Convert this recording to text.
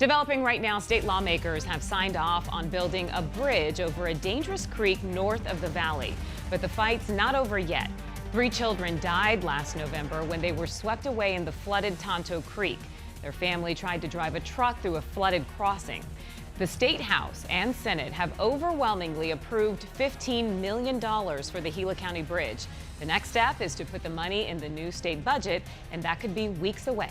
Developing right now, state lawmakers have signed off on building a bridge over a dangerous creek north of the valley. But the fight's not over yet. 3 children died last November when they were swept away in the flooded Tonto Creek. Their family tried to drive a truck through a flooded crossing. The State House and Senate have overwhelmingly approved $15 million for the Gila County Bridge. The next step is to put the money in the new state budget, and that could be weeks away.